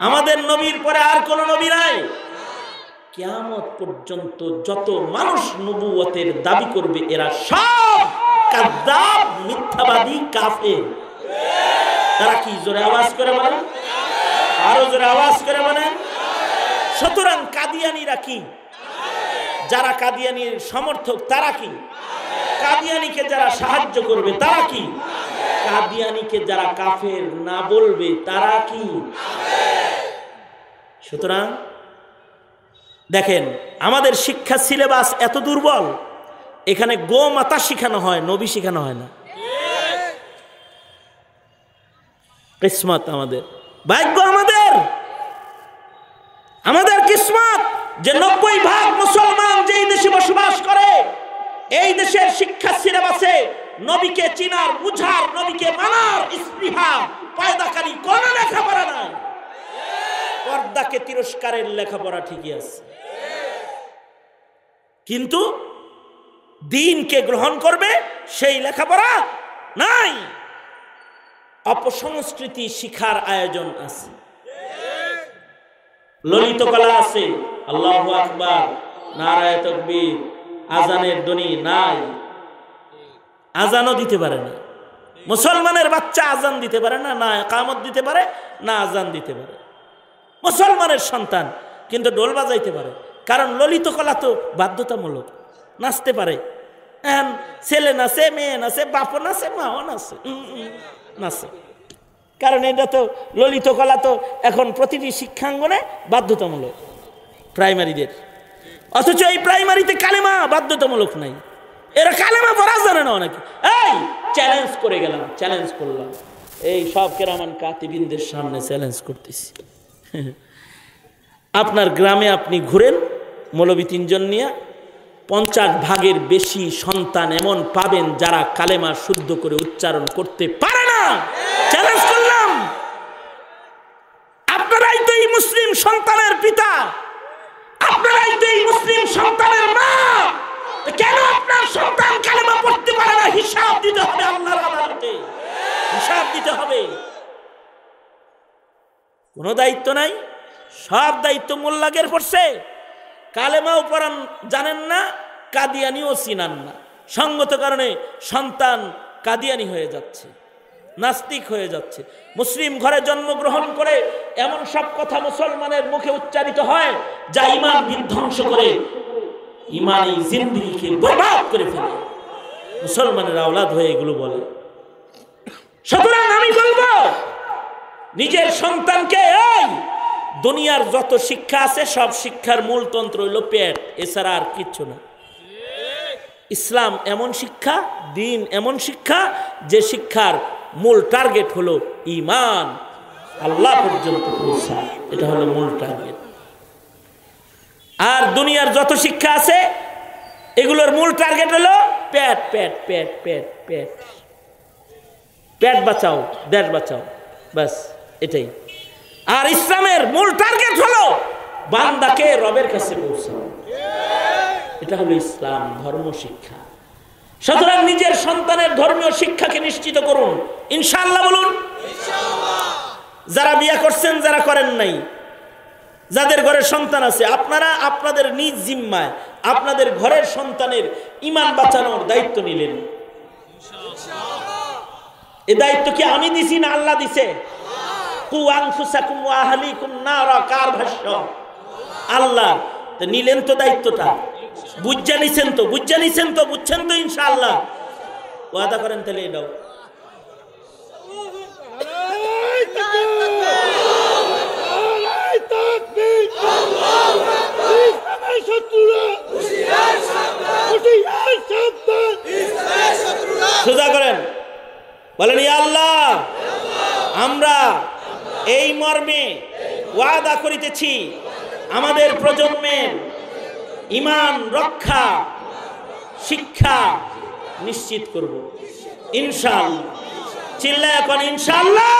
আমাদের নবীর পরে আর কোন নবী নাই। কিয়ামত পর্যন্ত যত মানুষ নবুয়তের দাবি করবে এরা সব কাযযাব, মিথ্যাবাদী, কাফের। তারা কি জোরে আওয়াজ করে বলেন? আরো জোরে আওয়াজ করে বলেন। সুতরাং কাদিয়ানীরা কি? যারা কাদিয়ানীর সমর্থক তারা কি? কাদিয়ানীকে যারা সাহায্য করবে তারা কি? কাদিয়ানীকে যারা কাফের না বলবে তারা কি? সুতরাং দেখেন আমাদের শিক্ষা সিলেবাস এত দুর্বল, এখানে গোমাতা শিখানো হয়, নবী শিখানো হয় না। কিসমত আমাদের, ভাগ্য আমাদের, আমাদের কিসমত যে 90% মুসলমান যেই দেশে বসবাস করে এই দেশের শিক্ষা সিলেবাসে নবীকে চিনার, বুঝার, নবীকে মানার স্পৃহা পয়দাকারী কোন লেখাপড়া নাই। পর্দাকে তিরস্কারের লেখাপড়া ঠিকই আছে, কিন্তু দ্বীনকে গ্রহণ করবে সেই লেখাপড়া নাই। অপসংস্কৃতি শিখার আয়োজন আছে, ললিত কলা আছে, আল্লাহু আকবার, নারায়ে তাকবীর, আজানের ধ্বনি নাই, আজানও দিতে পারে না। মুসলমানের বাচ্চা আজান দিতে পারে না, না ইকামত দিতে পারে, না আজান দিতে পারে। মুসলমানের সন্তান কিন্তু ঢোল বাজাইতে পারে, কারণ ললিত কলা তো বাধ্যতামূলক। নাচতে পারে, ছেলে নাচে, মেয়ে নাচে, বাপও নাচে, মাও নাচে, নাচে, কারণ এটা তো ললিত কলা তো এখন প্রতিটি শিক্ষাঙ্গনে বাধ্যতামূলক প্রাইমারিদের। অথচ এই প্রাইমারিতে কালেমা বাধ্যতামূলক নাই, এরা কালেমা পড়া জানে না অনেকে। এই চ্যালেঞ্জ করে গেলাম, চ্যালেঞ্জ করলাম, এই সব কেরামান কাতিবিনদের সামনে চ্যালেঞ্জ করতেছি। আপনার গ্রামে আপনি ঘুরেন মৌলবী 3 জন নিয়ে, 50% বেশি সন্তান এমন পাবেন যারা কালেমা শুদ্ধ করে উচ্চারণ করতে পারে না। চ্যালেঞ্জ করলাম, আপনারাই তো এই মুসলিম সন্তানের পিতা, আপনারাই তো এই মুসলিম সন্তানের মা, কেন আপনার সন্তান কালেমা পড়তে পারে না? হিসাব দিতে হবে আল্লাহর আদালতে, হিসাব দিতে হবে। কোন দায়িত্ব নাই, সব দায়িত্ব মোল্লাগের পড়ছে। কালেমাও পড়ান জানেন না, কাদিয়ানিও চিনান না, সঙ্গত কারণে সন্তান কাদিয়ানি হয়ে যাচ্ছে, নাস্তিক হয়ে যাচ্ছে। মুসলিম ঘরে জন্মগ্রহণ করে এমন সব কথা মুসলমানের মুখে উচ্চারিত হয় যা ঈমান বিধ্বংস করে, ঈমানি জিন্দেগিকে বরবাদ করে ফেলে। মুসলমানের আওলাদ হয়ে এগুলো বলে। সুতরাং আমি বলবো নিজের সন্তানকে, এই দুনিয়ার যত শিক্ষা আছে সব শিক্ষার মূল তন্ত্র হইল পেট, এছাড়া আর কিচ্ছু না। ইসলাম এমন শিক্ষা, দ্বীন এমন শিক্ষা যে শিক্ষার মূল টার্গেট হলো ঈমান, আল্লাহ পর্যন্ত পৌঁছা, এটা হলো মূল টার্গেট। আর দুনিয়ার যত শিক্ষা আছে এগুলোর মূল টার্গেট হলো পেট, পেট, পেট, পেট, পেট, পেট বাঁচাও, দেশ বাঁচাও, বাস এটাই। আর ইসলামের মূল টার্গেট হলো বান্দাকে রবের কাছে পৌঁছানো, এটা হলো ইসলাম ধর্ম শিক্ষা। সুতরাং নিজের সন্তানের ধর্মীয় শিক্ষাকে নিশ্চিত করুন, ইনশাআল্লাহ বলুন ইনশাআল্লাহ। যারা বিয়ে করছেন, যারা করেন নাই, যাদের ঘরে সন্তান আছে, আপনারা আপনাদের নিজ জিম্মায় আপনাদের ঘরের সন্তানের ঈমান বাঁচানোর দায়িত্ব নিলেন। এই দায়িত্ব কি আমি দিছি না আল্লাহ দিছে? কু আনফুসাকুম ওয়া আহলিকুম নারা, কার ভাষ্য? আল্লাহ। তো নিলেন তো দায়িত্বটা, বুঝা নিছেন তো, বুঝা নিছেন তো, বুঝছেন তো ইনশাআল্লাহ। ওয়াদা করেন তাহলে এটাও। সোজা করেন, বলেন ইয়া আল্লাহ, আমরা এই মর্মে ওয়াদা করিতেছি আমাদের প্রজন্মের ঈমান রক্ষা শিক্ষা নিশ্চিত করব ইনশাআল্লাহ। চিল্লায় এখন ইনশাআল্লাহ।